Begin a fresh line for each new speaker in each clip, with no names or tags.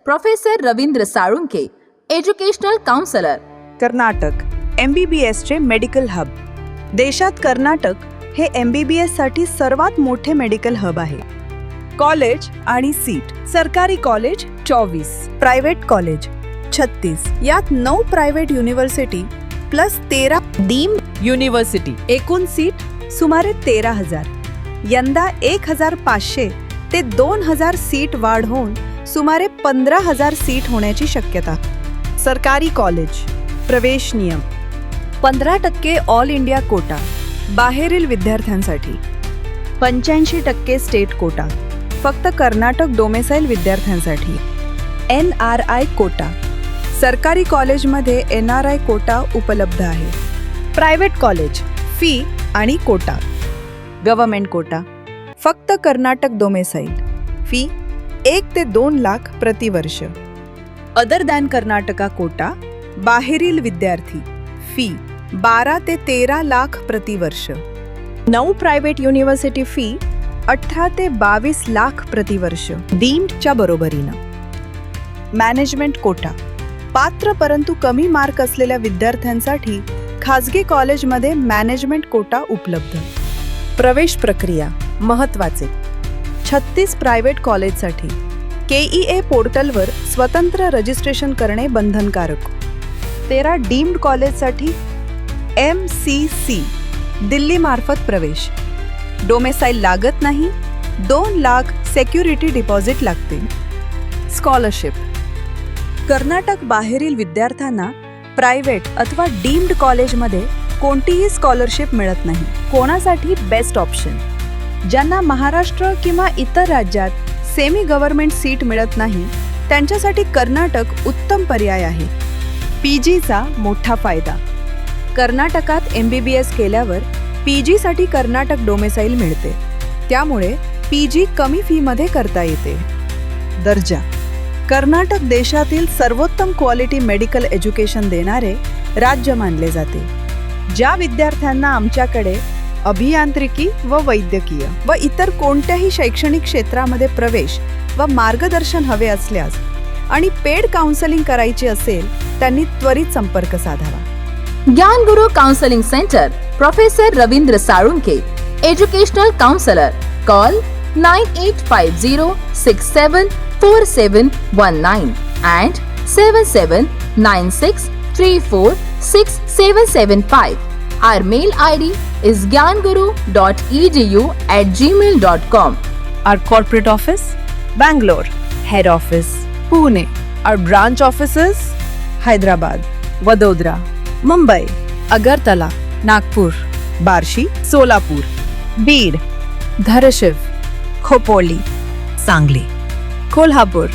Professor Ravindra Salunkhe, educational counsellor,
Karnataka MBBS चे medical hub. देशात कर्नाटक हे MBBS साठी सर्वात मोठे मेडिकल हब आहे. कॉलेज आणि सीट: सरकारी कॉलेज 24, प्रायव्हेट कॉलेज 36. यात 9 private university plus 13 deemed university. एकूण सीट सुमारे 13,000. यंदा 1,500 ते 2,000 सीट वाढ होऊन सुमारे 15,000 सीट होण्याची शक्यता. सरकारी कॉलेज प्रवेश नियम: 15% ऑल इंडिया कोटा बाहेरील विद्यार्थ्यांसाठी, 85% स्टेट कोटा फक्त कर्नाटक डोमेसाईल विद्यार्थ्यांसाठी, NRI कोटा. सरकारी कॉलेजमध्ये NRI कोटा उपलब्ध आहे. प्रायव्हेट कॉलेज फी आणि कोटा: गव्हर्नमेंट कोटा फक्त कर्नाटक डोमेसाईल, फी 1 ते 2 लाख प्रतिवर्ष. अदर दॅन कर्नाटका कोटा बाहेरील विद्यार्थी, फी 12 ते 13 लाख प्रतिवर्ष. 9 प्रायव्हेट युनिव्हर्सिटी फी 18 ते 22 लाख प्रतिवर्ष डीम्डच्या बरोबरीनं. मॅनेजमेंट कोटा: पात्र परंतु कमी मार्क असलेल्या विद्यार्थ्यांसाठी खाजगी कॉलेजमध्ये मॅनेजमेंट कोटा उपलब्ध. प्रवेश प्रक्रिया महत्त्वाचे: 36 प्रायव्हेट कॉलेजसाठी KEA पोर्टलवर स्वतंत्र रजिस्ट्रेशन करणे बंधनकारक. 13 डीम्ड कॉलेजसाठी MCC दिल्लीमार्फत प्रवेश. डोमेसाईल लागत नाही. 2 लाख सेक्युरिटी डिपॉझिट लागते. स्कॉलरशिप: कर्नाटक बाहेरील विद्यार्थ्यांना प्रायव्हेट अथवा डीम्ड कॉलेजमध्ये कोणतीही स्कॉलरशिप मिळत नाही. कोणासाठी बेस्ट ऑप्शन: ज्यांना महाराष्ट्र किंवा इतर राज्यात सेमी गव्हर्नमेंट सीट मिळत नाही त्यांच्यासाठी कर्नाटक उत्तम पर्याय आहे. PGचा मोठा फायदा: कर्नाटकात MBBS केल्यावर PGसाठी कर्नाटक डोमेसाईल मिळते. त्यामुळे PG कमी फीमध्ये करता येते. दर्जा: कर्नाटक देशातील सर्वोत्तम क्वालिटी मेडिकल एज्युकेशन देणारे राज्य मानले जाते. ज्या विद्यार्थ्यांना आमच्याकडे अभियांत्रिकी व वैद्यकीय व इतर कोणत्याही शैक्षणिक क्षेत्रामध्ये प्रवेश व मार्गदर्शन हवे असल्यास आणि पेड काउन्सेलिंग करायची असेल त्यांनी त्वरित संपर्क साधावा.
ज्ञान गुरु counselling centre, professor Ravindra Salunkhe, educational counsellor. Call 9850674719 and 7796346775. Our mail ID is gyanguru.edu@gmail.com.
Our corporate office, Bangalore. Head office, Pune. Our branch offices, Hyderabad, Vadodara, Mumbai, Agartala, Nagpur, Barshi, Solapur, Beed, Dharashiv, Khopoli, Sangli, Kolhapur,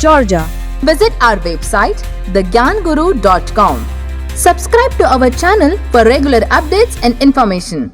Georgia.
Visit our website thegyanguru.com. Subscribe to our channel for regular updates and information.